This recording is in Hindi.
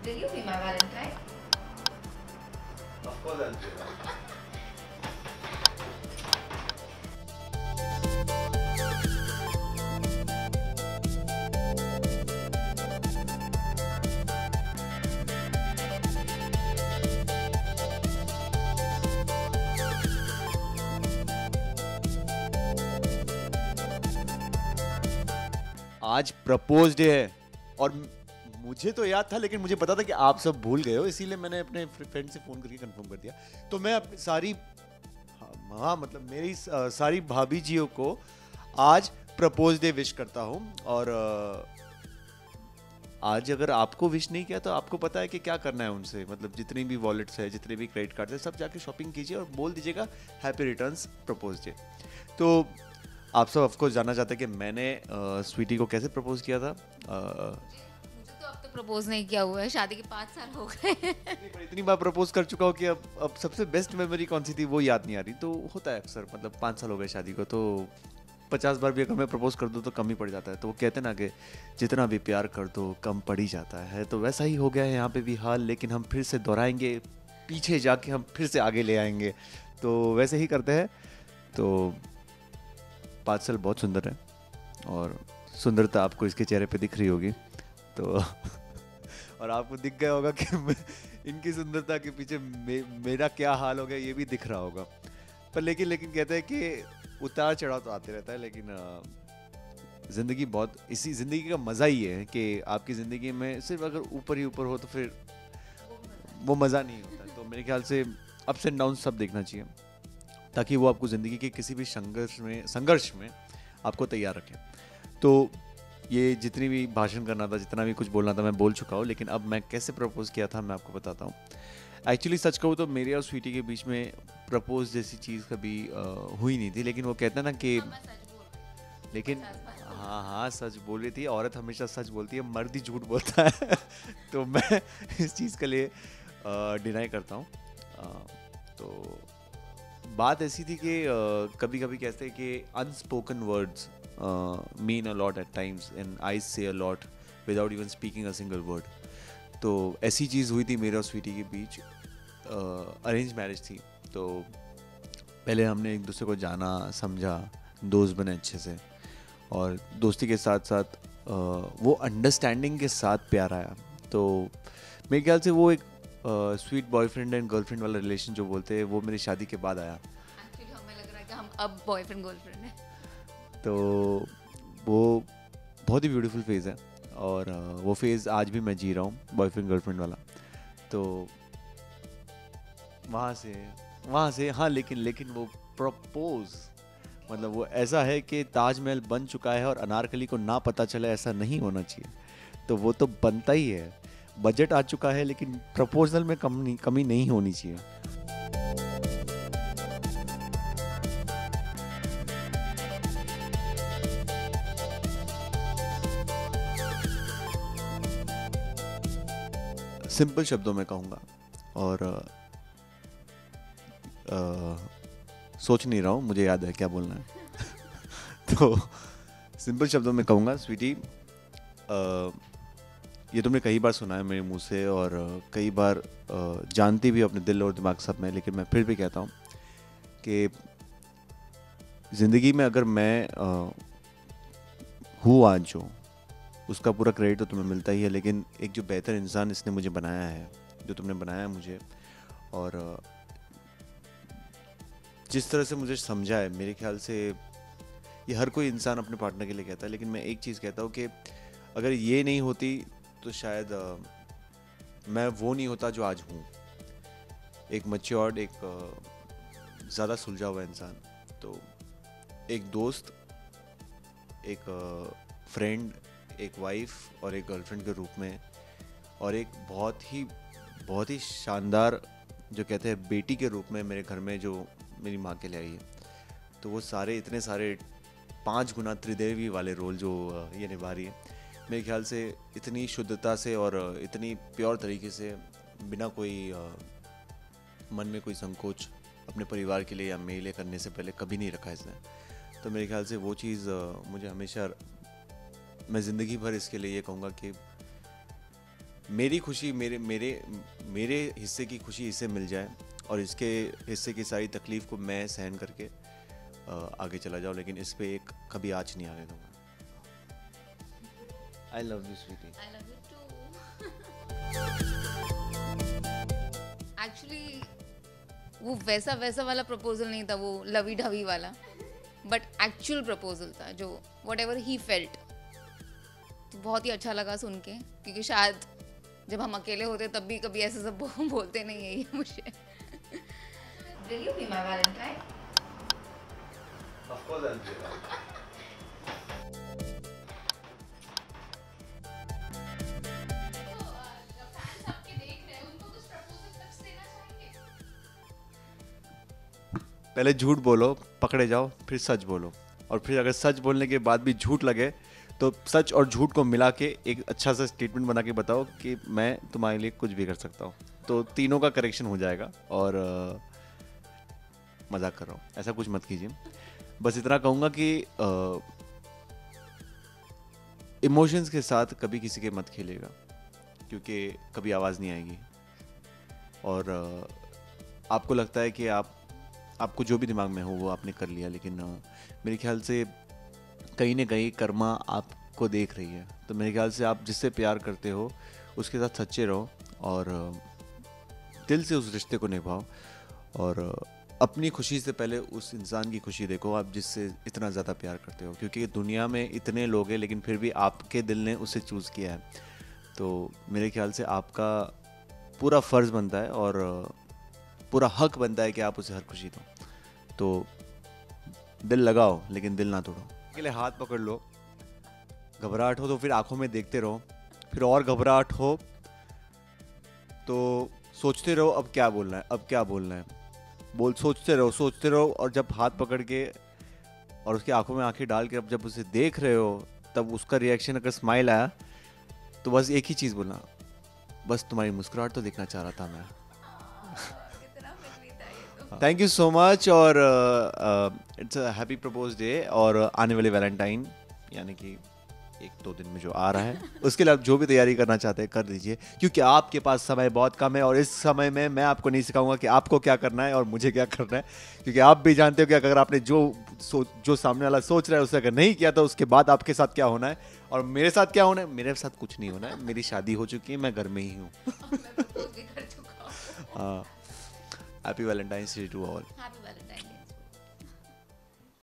Will you be my Valentine? Of course I'll do that. आज प्रपोज डे है और मुझे तो याद था, लेकिन मुझे पता था कि आप सब भूल गए हो, इसीलिए मैंने अपने फ्रेंड से फोन करके कंफर्म कर दिया। तो मैं अपनी सारी हाँ मतलब मेरी सारी भाभी जियों को आज प्रपोज डे विश करता हूँ। और आज अगर आपको विश नहीं किया तो आपको पता है कि क्या करना है उनसे, मतलब जितनी भी वॉलेट्स है, जितने भी क्रेडिट कार्ड है, सब जाके शॉपिंग कीजिए और बोल दीजिएगा हैप्पी रिटर्न्स प्रपोज डे। तो आप सब ऑफकोर्स जानना चाहते हैं कि मैंने स्वीटी को कैसे प्रपोज किया था। मुझे तो अब तक प्रपोज नहीं किया हुआ है, शादी के 5 साल हो गए। पर इतनी बार प्रपोज कर चुका हूँ कि अब सबसे बेस्ट मेमोरी कौन सी थी वो याद नहीं आ रही। तो होता है अक्सर, मतलब 5 साल हो गए शादी को, तो 50 बार भी अगर मैं प्रपोज कर दूँ तो कम ही पड़ जाता है। तो वो कहते हैं ना कि जितना भी प्यार कर दो कम पड़ ही जाता है। तो वैसा ही हो गया है यहाँ पे भी हाल, लेकिन हम फिर से दोहराएंगे, पीछे जाके हम फिर से आगे ले आएंगे। तो वैसे ही करते हैं। तो 5 साल बहुत सुंदर है और सुंदरता आपको इसके चेहरे पे दिख रही होगी। तो और आपको दिख गया होगा कि इनकी सुंदरता के पीछे मेरा क्या हाल हो गया ये भी दिख रहा होगा। पर लेकिन कहते हैं कि उतार चढ़ाव तो आते रहता है, लेकिन ज़िंदगी बहुत, इसी ज़िंदगी का मज़ा ही है कि आपकी ज़िंदगी में सिर्फ अगर ऊपर ही ऊपर हो तो फिर वो मज़ा नहीं होता। तो मेरे ख्याल से अप्स एंड डाउन सब देखना चाहिए, ताकि वो आपको ज़िंदगी के किसी भी संघर्ष में आपको तैयार रखें। तो ये जितनी भी भाषण करना था, जितना भी कुछ बोलना था मैं बोल चुका हूँ, लेकिन अब मैं कैसे प्रपोज किया था मैं आपको बताता हूँ। एक्चुअली सच कहूँ तो मेरे और स्वीटी के बीच में प्रपोज जैसी चीज़ कभी हुई नहीं थी, लेकिन वो कहते हैं ना कि लेकिन हाँ सच बोल रही थी। औरत हमेशा सच बोलती है, मर्द ही झूठ बोलता है। तो मैं इस चीज़ के लिए डिनाई करता हूँ। तो बात ऐसी थी कि कभी कभी कहते हैं कि unspoken words mean a lot at times and I say a lot without even speaking a single word. तो ऐसी चीज़ हुई थी मेरे और स्वीटी के बीच। अरेंज मैरिज थी, तो पहले हमने एक दूसरे को जाना समझा, दोस्त बने अच्छे से, और दोस्ती के साथ साथ वो अंडरस्टैंडिंग के साथ प्यार आया। तो मेरे ख्याल से वो एक स्वीट बॉयफ्रेंड एंड गर्लफ्रेंड वाला रिलेशन जो बोलते हैं वो मेरी शादी के बाद आया। एक्चुअली हमें लग रहा है कि हम अब बॉयफ्रेंड गर्लफ्रेंड हैं। तो वो बहुत ही ब्यूटीफुल फेज़ है और वो फेज़ आज भी मैं जी रहा हूँ, बॉयफ्रेंड गर्लफ्रेंड वाला। तो वहाँ से हाँ, लेकिन वो प्रपोज मतलब वो ऐसा है कि ताजमहल बन चुका है और अनारकली को ना पता चले, ऐसा नहीं होना चाहिए। तो वो तो बनता ही है। बजट आ चुका है लेकिन प्रपोजल में कमी नहीं होनी चाहिए। सिंपल शब्दों में कहूँगा और सोच नहीं रहा हूँ, मुझे याद है क्या बोलना है। तो सिंपल शब्दों में कहूँगा, स्वीटी ये तुमने कई बार सुना है मेरे मुंह से और कई बार जानती भी अपने दिल और दिमाग सब में, लेकिन मैं फिर भी कहता हूँ कि ज़िंदगी में अगर मैं हूँ आज जो, उसका पूरा क्रेडिट तो तुम्हें मिलता ही है, लेकिन एक जो बेहतर इंसान इसने मुझे बनाया है, जो तुमने बनाया है मुझे, और जिस तरह से मुझे समझा है, मेरे ख्याल से ये हर कोई इंसान अपने पार्टनर के लिए कहता है, लेकिन मैं एक चीज़ कहता हूँ कि अगर ये नहीं होती तो शायद मैं वो नहीं होता जो आज हूँ। एक मैच्योर्ड, एक ज़्यादा सुलझा हुआ इंसान। तो एक दोस्त, एक फ्रेंड, एक वाइफ और एक गर्लफ्रेंड के रूप में, और एक बहुत ही शानदार जो कहते हैं बेटी के रूप में मेरे घर में जो मेरी माँ के लिए आई है। तो वो इतने सारे 5 गुना त्रिदेवी वाले रोल जो ये निभा रही है, मेरे ख्याल से इतनी शुद्धता से और इतनी प्योर तरीके से, बिना कोई मन में कोई संकोच अपने परिवार के लिए या मेरे लिए करने से पहले कभी नहीं रखा इसने। तो मेरे ख्याल से वो चीज़ मुझे हमेशा, मैं ज़िंदगी भर इसके लिए ये कहूँगा कि मेरी खुशी मेरे मेरे मेरे हिस्से की खुशी इसे मिल जाए और इसके हिस्से की सारी तकलीफ को मैं सहन करके आगे चला जाऊँ, लेकिन इस पे एक कभी आँच नहीं आने दूंगा। I love you sweetie. I love you too. Actually, वो वैसा वैसा वाला प्रपोजल नहीं था, वो लवी ढवी वाला, बट एक्चुअल प्रपोजल था जो वट एवर ही फेल्ट। तो बहुत ही अच्छा लगा सुन के, क्योंकि शायद जब हम अकेले होते तब भी कभी ऐसे सब बोलते नहीं है ये मुझे। Will you be my Valentine? Of course I'll be there. पहले झूठ बोलो, पकड़े जाओ, फिर सच बोलो, और फिर अगर सच बोलने के बाद भी झूठ लगे तो सच और झूठ को मिला के एक अच्छा सा स्टेटमेंट बना के बताओ कि मैं तुम्हारे लिए कुछ भी कर सकता हूँ, तो तीनों का करेक्शन हो जाएगा। और मजाक कर रहा हूँ, ऐसा कुछ मत कीजिए। बस इतना कहूँगा कि इमोशंस के साथ कभी किसी के मत खेलेगा, क्योंकि कभी आवाज़ नहीं आएगी। और आपको लगता है कि आपको जो भी दिमाग में हो वो आपने कर लिया, लेकिन मेरे ख्याल से कहीं ना कहीं कर्मा आपको देख रही है। तो मेरे ख्याल से आप जिससे प्यार करते हो उसके साथ सच्चे रहो और दिल से उस रिश्ते को निभाओ, और अपनी खुशी से पहले उस इंसान की खुशी देखो आप जिससे इतना ज़्यादा प्यार करते हो, क्योंकि दुनिया में इतने लोग हैं लेकिन फिर भी आपके दिल ने उसे चूज़ किया है। तो मेरे ख्याल से आपका पूरा फ़र्ज़ बनता है और पूरा हक बनता है कि आप उसे हर खुशी दो। तो दिल लगाओ लेकिन दिल ना तोड़ो। के लिए हाथ पकड़ लो, घबराहट हो तो फिर आंखों में देखते रहो, फिर और घबराहट हो तो सोचते रहो अब क्या बोलना है, अब क्या बोलना है, सोचते रहो, और जब हाथ पकड़ के और उसकी आंखों में आंखें डाल के अब जब उसे देख रहे हो तब उसका रिएक्शन अगर स्माइल आया तो बस एक ही चीज़ बोलना, बस तुम्हारी मुस्कुराहट तो देखना चाह रहा था मैं। थैंक यू सो मच, और it's a happy propose day. और आने वाले वैलेंटाइन यानी कि 1-2 दिन में जो आ रहा है उसके लिए आप जो भी तैयारी करना चाहते हैं कर दीजिए, क्योंकि आपके पास समय बहुत कम है। और इस समय में मैं आपको नहीं सिखाऊंगा कि आपको क्या करना है और मुझे क्या करना है, क्योंकि आप भी जानते हो कि अगर आपने जो सामने वाला सोच रहा है उसे अगर नहीं किया तो उसके बाद आपके साथ क्या होना है। और मेरे साथ क्या होना है, मेरे साथ कुछ नहीं होना है, मेरी शादी हो चुकी है, मैं घर में ही हूँ। मैं propose भी कर चुका हूँ। Happy Valentine's Day to all. Happy Valentine's Day.